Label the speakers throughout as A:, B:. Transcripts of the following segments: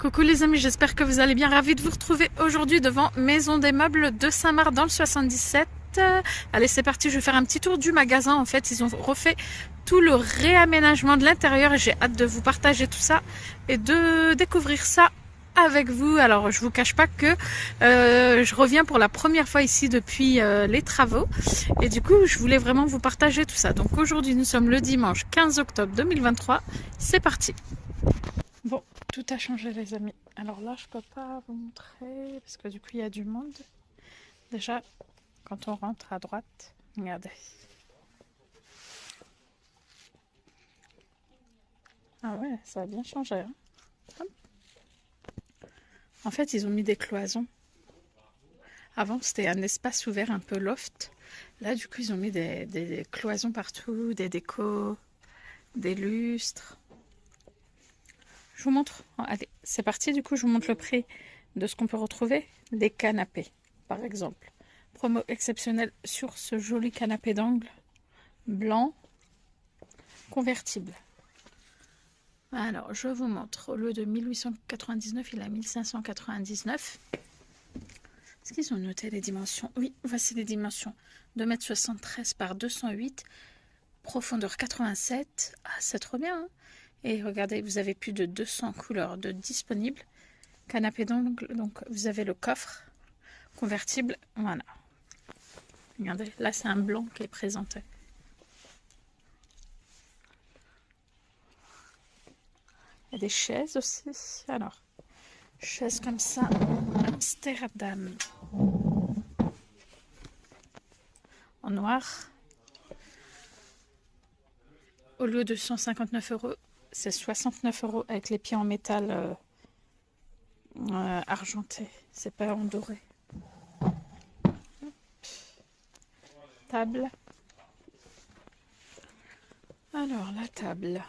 A: Coucou les amis, j'espère que vous allez bien. Ravi de vous retrouver aujourd'hui devant Maison des Meubles de Saint-Marc dans le 77. Allez, c'est parti, je vais faire un petit tour du magasin. En fait, ils ont refait tout le réaménagement de l'intérieur et j'ai hâte de vous partager tout ça et de découvrir ça avec vous. Alors, je vous cache pas que je reviens pour la première fois ici depuis les travaux et du coup, je voulais vraiment vous partager tout ça. Donc aujourd'hui, nous sommes le dimanche 15 octobre 2023. C'est parti. Bon, tout a changé les amis. Alors là, je peux pas vous montrer parce que du coup, il y a du monde. Déjà, quand on rentre à droite, regardez. Ah ouais, ça a bien changé. Hein. Hop. En fait, ils ont mis des cloisons. Avant, c'était un espace ouvert, un peu loft. Là, du coup, ils ont mis des cloisons partout, des décos, des lustres. Je vous montre. Allez, c'est parti. Du coup, je vous montre le prix de ce qu'on peut retrouver. Des canapés, par exemple. Promo exceptionnelle sur ce joli canapé d'angle blanc convertible. Alors, je vous montre. Au lieu de 1899, il a 1599. Est-ce qu'ils ont noté les dimensions? Oui, voici les dimensions. 2,73 m par 208. Profondeur 87. Ah, c'est trop bien, hein. Et regardez, vous avez plus de 200 couleurs de disponibles. Canapé d'angle, donc vous avez le coffre convertible. Voilà. Regardez, là c'est un blanc qui est présenté. Il y a des chaises aussi. Alors, chaises comme ça, Amsterdam. En noir. Au lieu de 159 €, c'est 69 € avec les pieds en métal argenté. C'est pas en doré. Table. Alors, la table.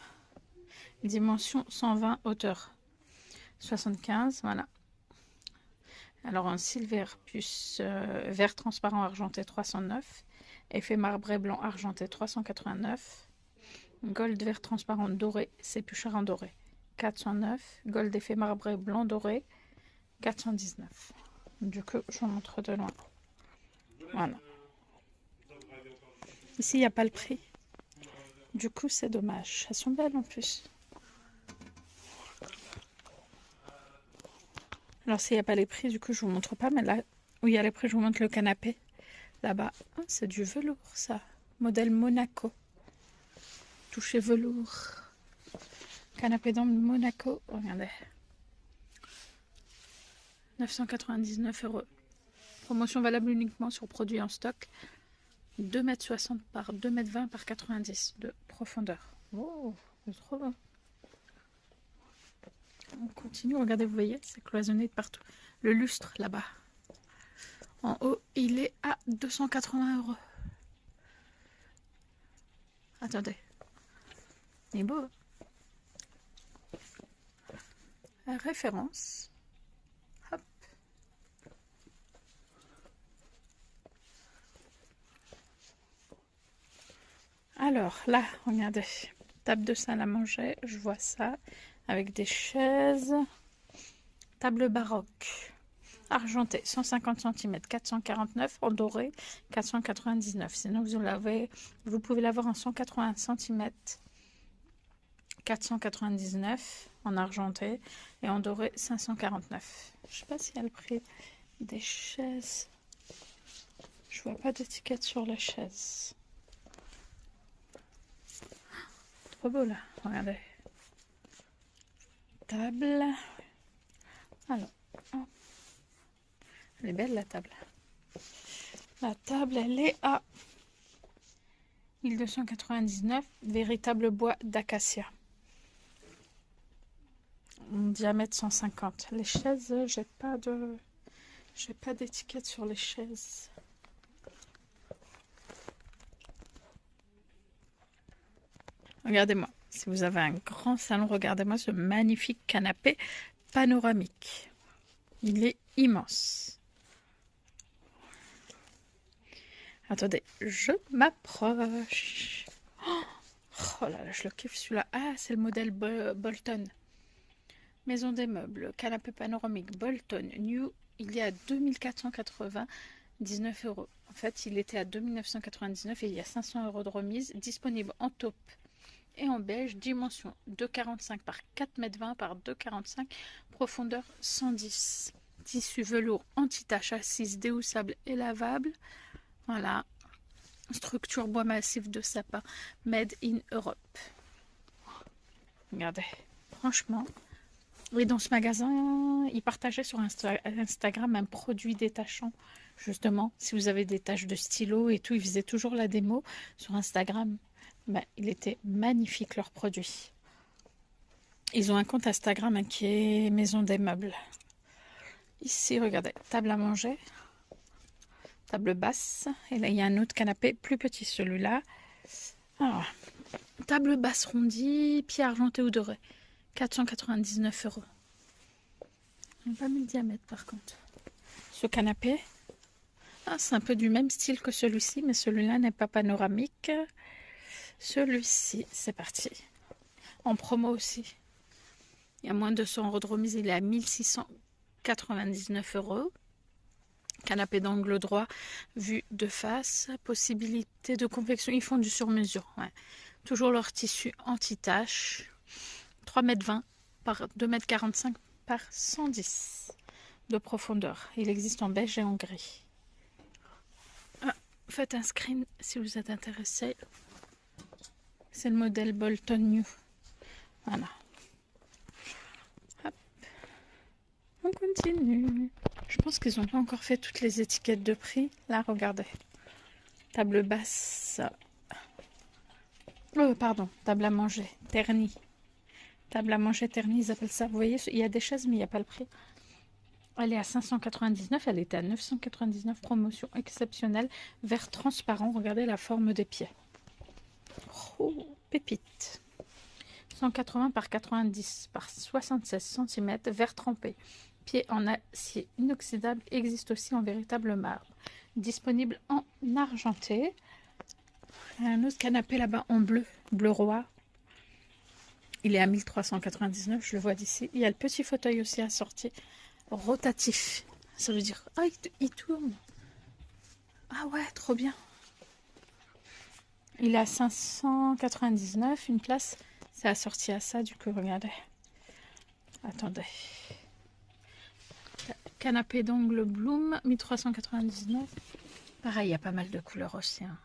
A: Dimension 120, hauteur 75, voilà. Alors, un silver plus vert transparent argenté 309. Effet marbré blanc argenté 389. Gold vert transparent doré, c'est plus cher en doré. 409. Gold effet marbré blanc doré, 419. Du coup, je vous montre de loin. Voilà. Ici, il n'y a pas le prix. Du coup, c'est dommage. Elles sont belles en plus. Alors, s'il n'y a pas les prix, du coup, je vous montre pas. Mais là où il y a les prix, je vous montre le canapé. Là-bas, oh, c'est du velours, ça. Modèle Monaco. Touché velours. Canapé d'angle Monaco. Regardez. 999 €. Promotion valable uniquement sur produits en stock. 2,60 m par 2,20 m par 90 de profondeur. Oh, c'est trop beau. On continue, regardez, vous voyez, c'est cloisonné de partout. Le lustre là-bas. En haut, il est à 280 €. Attendez. Il est beau. Référence. Hop. Alors là, regardez. Table de salle à manger, je vois ça. Avec des chaises. Table baroque. Argenté, 150 cm, 449. En doré, 499. Sinon, vous pouvez l'avoir en 180 cm. 499 en argenté et en doré 549. Je sais pas s'il y a le prix des chaises. Je vois pas d'étiquette sur les chaises. Trop beau là, regardez. Table. Alors, oh. Elle est belle la table. La table, elle est à 1299, véritable bois d'acacia. Diamètre 150. Les chaises, j'ai pas d'étiquette sur les chaises. Regardez-moi, si vous avez un grand salon, regardez-moi ce magnifique canapé panoramique. Il est immense. Attendez, je m'approche. Oh là là, je le kiffe celui-là. Ah, c'est le modèle Bolton. Maison des meubles, canapé panoramique Bolton New, il est à 2499 euros. En fait, il était à 2999 et il y a 500 euros de remise, disponible en taupe et en beige, dimension 2,45 par 4,20 m par 2,45 m, profondeur 110. Tissu velours anti-tache assise déhoussable et lavable. Voilà. Structure bois massif de sapin, made in Europe. Regardez, franchement. Et dans ce magasin, ils partageaient sur Instagram un produit détachant. Justement, si vous avez des taches de stylo et tout, ils faisaient toujours la démo sur Instagram. Ben, il était magnifique leur produit. Ils ont un compte Instagram qui est Maison des Meubles. Ici, regardez, table à manger, table basse. Et là, il y a un autre canapé plus petit, celui-là. Alors, table basse rondie, pied argenté ou doré. 499 euros. Ils n'ont pas mis le diamètre par contre. Ce canapé, c'est un peu du même style que celui-ci, mais celui-là n'est pas panoramique. Celui-ci, c'est parti. En promo aussi. Il y a moins de 200 euros de remise, il est à 1699 euros. Canapé d'angle droit, vue de face, possibilité de convection. Ils font du sur-mesure. Ouais. Toujours leur tissu anti-tache. 3,20 m par 2,45 m par 110 de profondeur. Il existe en beige et en gris. Faites un screen si vous êtes intéressé. C'est le modèle Bolton New. Voilà. Hop. On continue. Je pense qu'ils n'ont pas encore fait toutes les étiquettes de prix. Là, regardez. Table basse. Pardon, table à manger ternie. Table à manger ternie, ils appellent ça. Vous voyez, il y a des chaises, mais il n'y a pas le prix. Elle est à 599, elle était à 999. Promotion exceptionnelle, vert transparent. Regardez la forme des pieds. Oh, pépite. 180 par 90 par 76 cm, vert trempé. Pied en acier inoxydable, existe aussi en véritable marbre. Disponible en argenté. Un autre canapé là-bas en bleu, bleu roi. Il est à 1399, je le vois d'ici. Il y a le petit fauteuil aussi assorti, rotatif. Ça veut dire, il tourne. Ah ouais, trop bien. Il est à 599, une place. C'est assorti à ça, du coup, regardez. Attendez. Canapé d'angle Bloom, 1399. Pareil, il y a pas mal de couleurs aussi. Hein.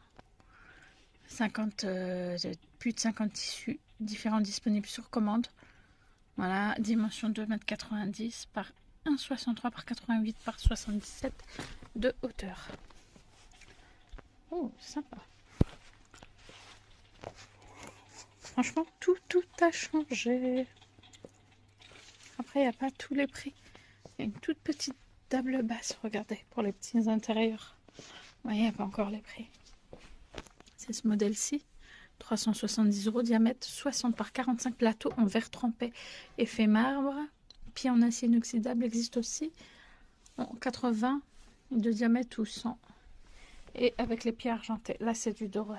A: Plus de 50 tissus différents disponibles sur commande. Voilà, dimension 2,90 m par 1,63 par 88 par 77 de hauteur. Oh, sympa. Franchement, tout a changé. Après, il n'y a pas tous les prix. Il y a une toute petite table basse, regardez, pour les petits intérieurs. Vous voyez, il n'y a pas encore les prix. C'est ce modèle-ci. 370 euros, diamètre 60 par 45, plateau en verre trempé, effet marbre. Pied en acier inoxydable existe aussi. En 80 de diamètre ou 100. Et avec les pieds argentés. Là, c'est du doré.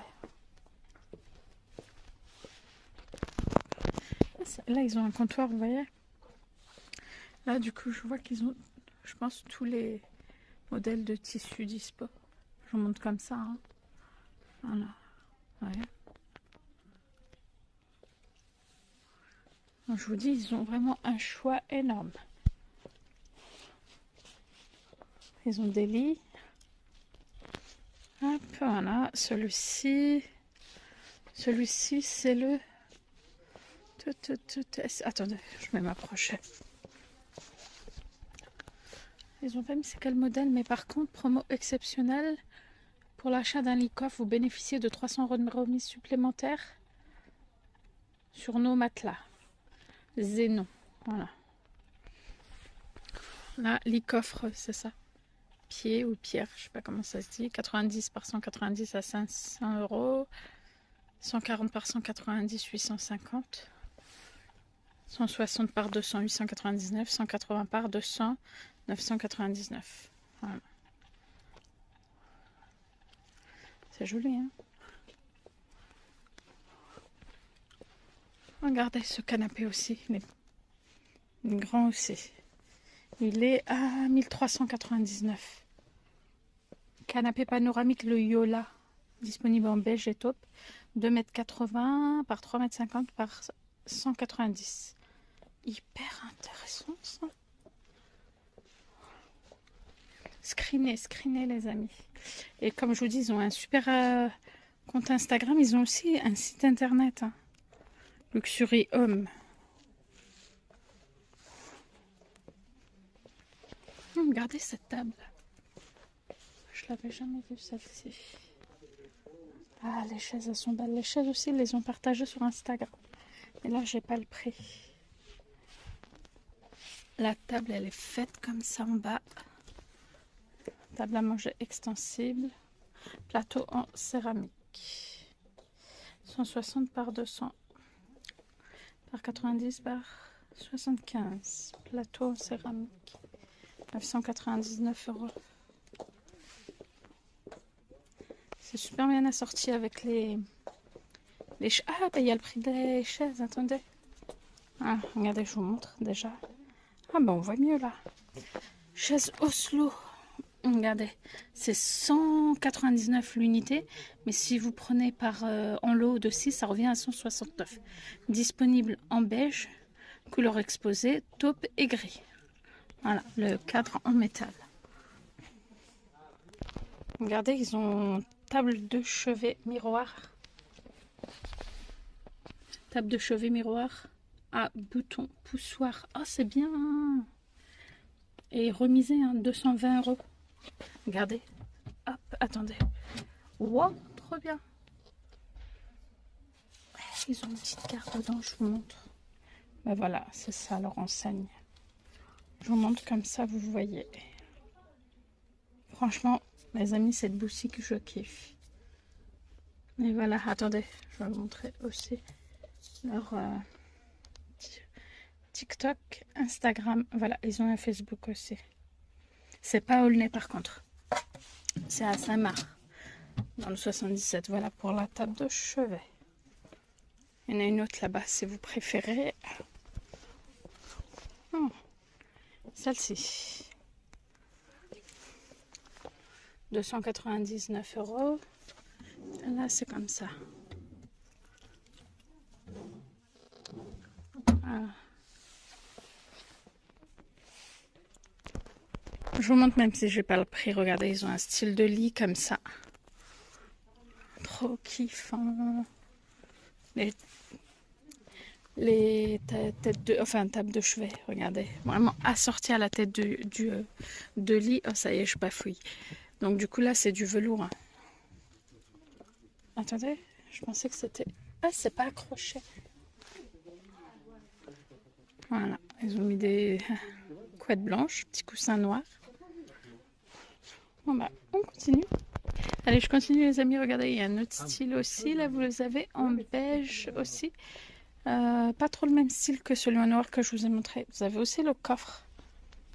A: Là, ils ont un comptoir, vous voyez. Là, du coup, je vois qu'ils ont, je pense, tous les modèles de tissu dispo. Je vous montre comme ça. Hein. Voilà. Ouais. Donc, je vous dis, ils ont vraiment un choix énorme. Ils ont des lits. Hop, voilà. Celui-ci, c'est le... Attendez, je vais m'approcher. Ils ont pas mis c'est quel modèle, mais par contre, promo exceptionnelle. Pour l'achat d'un lit coffre, vous bénéficiez de 300 euros de remise supplémentaire sur nos matelas. Zénon, voilà. Là, lit coffre, c'est ça. Pied ou pierre, je sais pas comment ça se dit. 90 par 190 à 500 euros. 140 par 190, 850. 160 par 200, 899. 180 par 200, 999. Voilà. C'est joli, hein? Regardez ce canapé aussi. Grand aussi. Il est à 1399. Canapé panoramique, le Yola. Disponible en beige et taupe. 2,80 m par 3,50 m par 190. Hyper intéressant ça. Screenez les amis. Et comme je vous dis, ils ont un super compte Instagram. Ils ont aussi un site internet. Hein. Luxury Home. Regardez cette table. Je l'avais jamais vue celle-ci. Ah, les chaises, elles sont belles. Les chaises aussi, ils les ont partagées sur Instagram. Mais là, j'ai pas le prix. La table, elle est faite comme ça en bas. Table à manger extensible. Plateau en céramique. 160 par 200 par 90 par 75. Plateau en céramique. 999 €. C'est super bien assorti avec les ah, bah, il y a le prix des chaises, attendez. Ah, regardez, je vous montre déjà. Ah, bah, on voit mieux là. Chaise Oslo. Regardez, c'est 199 l'unité, mais si vous prenez par en lot de 6, ça revient à 169. Disponible en beige, couleur exposée, taupe et gris. Voilà, le cadre en métal. Regardez, ils ont table de chevet miroir. Table de chevet miroir à bouton poussoir. Ah, c'est bien. Et remisé, hein, 220 €. Regardez. Hop, attendez. Wow, trop bien. Ils ont une petite carte dedans, je vous montre. Ben voilà, c'est ça leur enseigne. Je vous montre comme ça, vous voyez. Franchement, mes amis, cette boutique, je kiffe. Et voilà, attendez, je vais vous montrer aussi leur TikTok, Instagram. Voilà, ils ont un Facebook aussi. C'est pas à Aulnay par contre. C'est à Saint-Marc, dans le 77. Voilà pour la table de chevet. Il y en a une autre là-bas si vous préférez. Oh, celle-ci. 299 €. Là, c'est comme ça. Ah. Je vous montre même si j'ai pas le prix. Regardez, ils ont un style de lit comme ça. Trop kiffant. Les têtes de, enfin table de chevet, regardez, vraiment assorti à la tête de lit. Oh ça y est, je bafouille. Donc du coup là c'est du velours. Hein. Attendez, je pensais que c'était... Ah, c'est pas accroché. Voilà, ils ont mis des couettes blanches, petits coussins noirs. Bon bah, on continue. Allez, je continue les amis, regardez, il y a un autre style aussi. Là, vous les avez en beige aussi. Pas trop le même style que celui en noir que je vous ai montré. Vous avez aussi le coffre.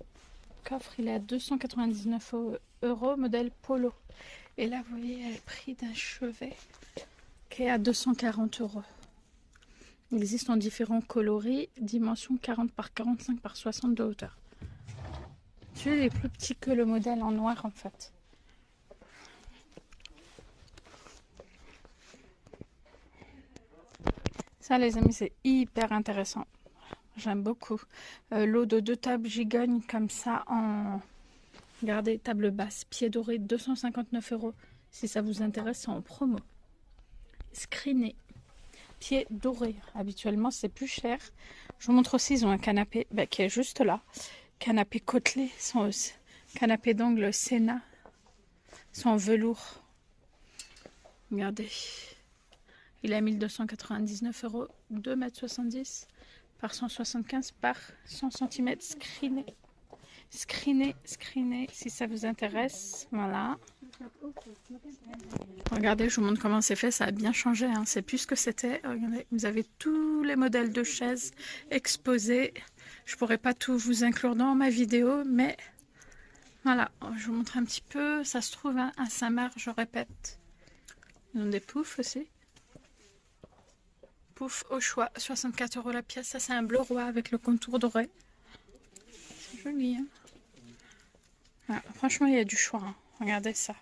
A: Le coffre, il est à 299 €, modèle Polo. Et là, vous voyez le prix d'un chevet qui est à 240 €. Il existe en différents coloris, dimension 40 par 45 par 60 de hauteur. Celui-là est plus petit que le modèle en noir en fait. Ça les amis, c'est hyper intéressant. J'aime beaucoup. Lot de 2 tables gigogne comme ça en... Regardez, table basse, pied doré, 259 €. Si ça vous intéresse, c'est en promo. Screené, pied doré. Habituellement, c'est plus cher. Je vous montre aussi, ils ont un canapé qui est juste là. Canapé côtelé, canapé d'angle Sénat. Sont en velours. Regardez. Il est à 1299 €, 2,70 m par 175 par 100 cm screené. Screené, si ça vous intéresse. Voilà. Regardez, je vous montre comment c'est fait. Ça a bien changé. Hein. C'est plus ce que c'était. Regardez, vous avez tous les modèles de chaises exposés. Je pourrais pas tout vous inclure dans ma vidéo, mais voilà. Je vous montre un petit peu. Ça se trouve hein, à Saint-Marc, je répète. Ils ont des poufs aussi. Pouf au choix, 64 € la pièce. Ça, c'est un bleu roi avec le contour doré. joli. Hein. Voilà. Franchement, il y a du choix. Hein. Regardez ça.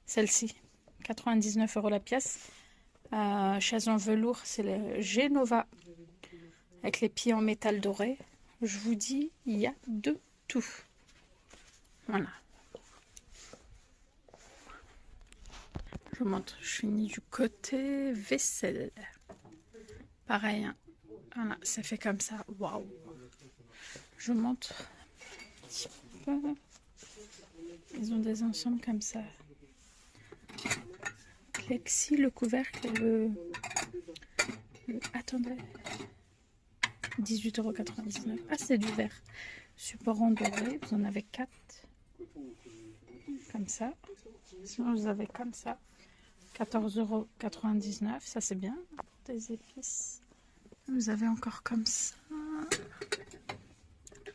A: Celle-ci, 99 € la pièce. Chaise en velours, c'est le Genova avec les pieds en métal doré. Je vous dis, il y a de tout. Voilà. Je vous montre, je finis du côté vaisselle. Pareil, hein. Voilà, c'est fait comme ça. Waouh! Je vous montre un petit peu. Ils ont des ensembles comme ça. Plexi, le couvercle et attendez. 18,99 €. Ah, c'est du verre. Support en doré. Vous en avez 4. Comme ça. Sinon, vous avez comme ça. 14,99 €. Ça, c'est bien. Des épices. Vous avez encore comme ça.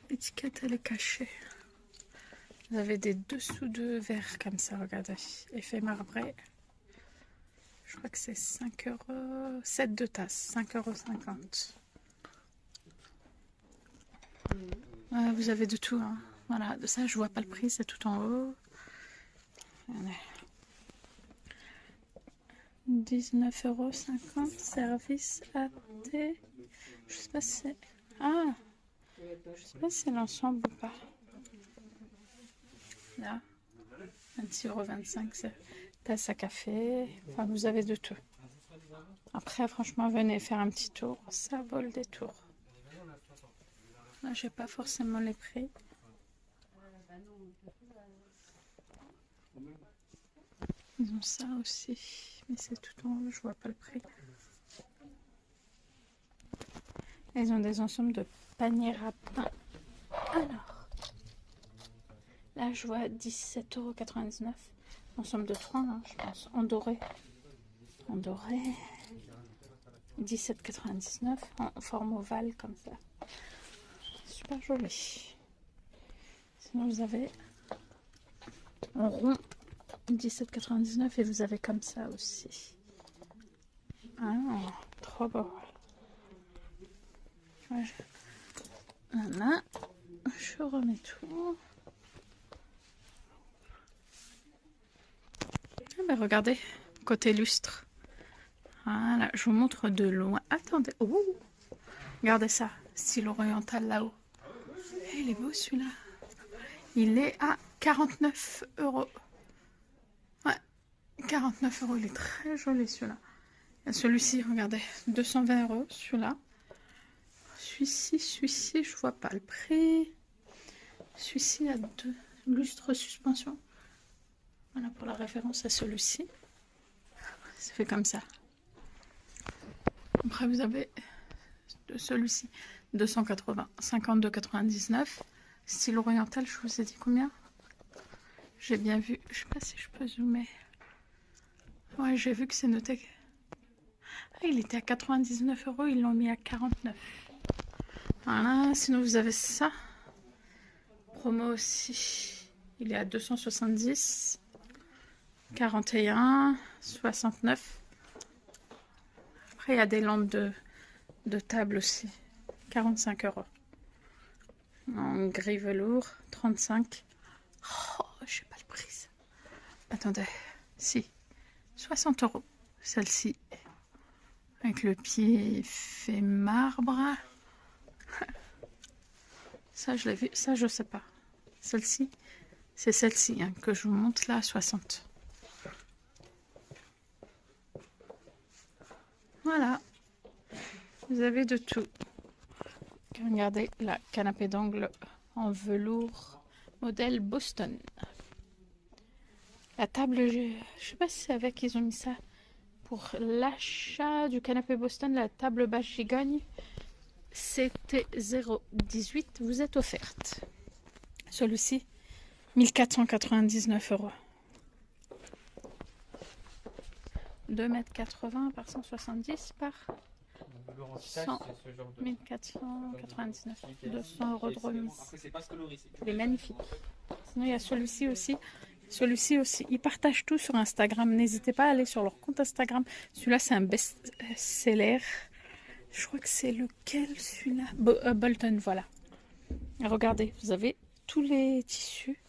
A: L'étiquette, elle est cachée. Vous avez des dessous de verre comme ça. Regardez. Effet marbré. Je crois que c'est 5 €. 7 de tasse. 5,50 €. Vous avez de tout. Hein. Voilà. De ça, je vois pas le prix. C'est tout en haut. Allez. 19,50 €, service à thé. Je sais pas si c'est... Ah, je sais pas si c'est l'ensemble ou pas. Là, 26,25 €, c'est tasse à café. Enfin, vous avez de tout. Après, franchement, venez faire un petit tour. Ça vaut le détour. Là, j'ai pas forcément les prix. Ils ont ça aussi, mais c'est tout en haut, je vois pas le prix. Ils ont des ensembles de paniers à pain. Alors, là je vois 17,99 €. Ensemble de 3, hein, je pense, en doré. En doré. 17,99 € en forme ovale comme ça. Super joli. Sinon vous avez en rond 17,99 € et vous avez comme ça aussi. Ah, trop beau. Voilà, je remets tout. Ah ben regardez, côté lustre. Voilà, je vous montre de loin. Attendez, oh, regardez ça, style oriental là-haut. Il est beau celui-là. Il est à 49 €. Ouais, 49 €, il est très joli celui-là. Il y a celui-ci, regardez, 220 € celui-là. Celui-ci, je vois pas le prix. Celui-ci a 2 lustres suspension. Voilà pour la référence à celui-ci. C'est fait comme ça. Après vous avez de celui-ci 280, 52,99 €. Style oriental, je vous ai dit combien? J'ai bien vu, je sais pas si je peux zoomer. Ouais, j'ai vu que c'est noté. Ah, il était à 99 €, ils l'ont mis à 49. Voilà, sinon vous avez ça. Promo aussi. Il est à 270. 41, 69. Après, il y a des lampes de table aussi. 45 €. En gris velours, 35. Oh, je sais pas le prix. Ça. Attendez, si. 60 €. Celle-ci. Avec le pied fait marbre. Ça, je l'ai vu. Ça, je sais pas. Celle-ci, c'est celle-ci hein, que je vous montre là, 60. Voilà. Vous avez de tout. Regardez la canapé d'angle en velours modèle Boston. La table, je sais pas si c'est avec ils ont mis ça. Pour l'achat du canapé Boston, la table basse gigogne, c'était 0,18. Vous êtes offerte. Celui-ci, 1499 €. 2,80 m par 170 par 100, 1499, 200 € de remise. Il est magnifique. Sinon, il y a celui-ci aussi. Celui-ci aussi. Ils partagent tout sur Instagram. N'hésitez pas à aller sur leur compte Instagram. Celui-là, c'est un best-seller. Je crois que c'est lequel, celui-là? Bolton, voilà. Et regardez, vous avez tous les tissus.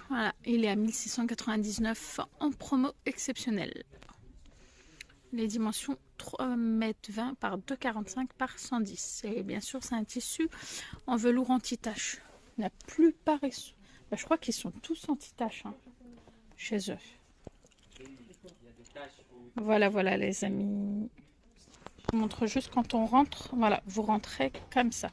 A: Voilà, il est à 1699 en promo exceptionnelle. Les dimensions 3,20 m par 2,45 par 110. Et bien sûr, c'est un tissu en velours anti-tache. La plupart, je crois qu'ils sont tous anti-tache hein, chez eux. Voilà, voilà les amis. Je vous montre juste quand on rentre. Voilà, vous rentrez comme ça.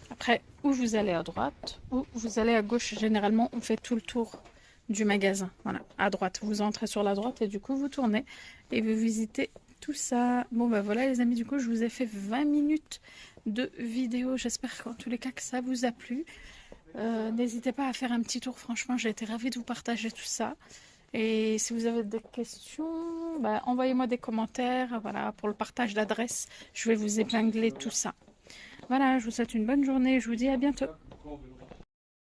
A: Après, ou vous allez à droite, ou vous allez à gauche. Généralement, on fait tout le tour du magasin. Voilà, à droite. Vous entrez sur la droite et du coup, vous tournez et vous visitez tout ça. Bon, bah voilà les amis, du coup, je vous ai fait 20 minutes de vidéo. J'espère qu'en tous les cas, que ça vous a plu. N'hésitez pas à faire un petit tour. Franchement, j'ai été ravie de vous partager tout ça. Et si vous avez des questions, bah, envoyez-moi des commentaires. Voilà, pour le partage d'adresse, je vais vous épingler tout ça. Voilà, je vous souhaite une bonne journée. Je vous dis à bientôt.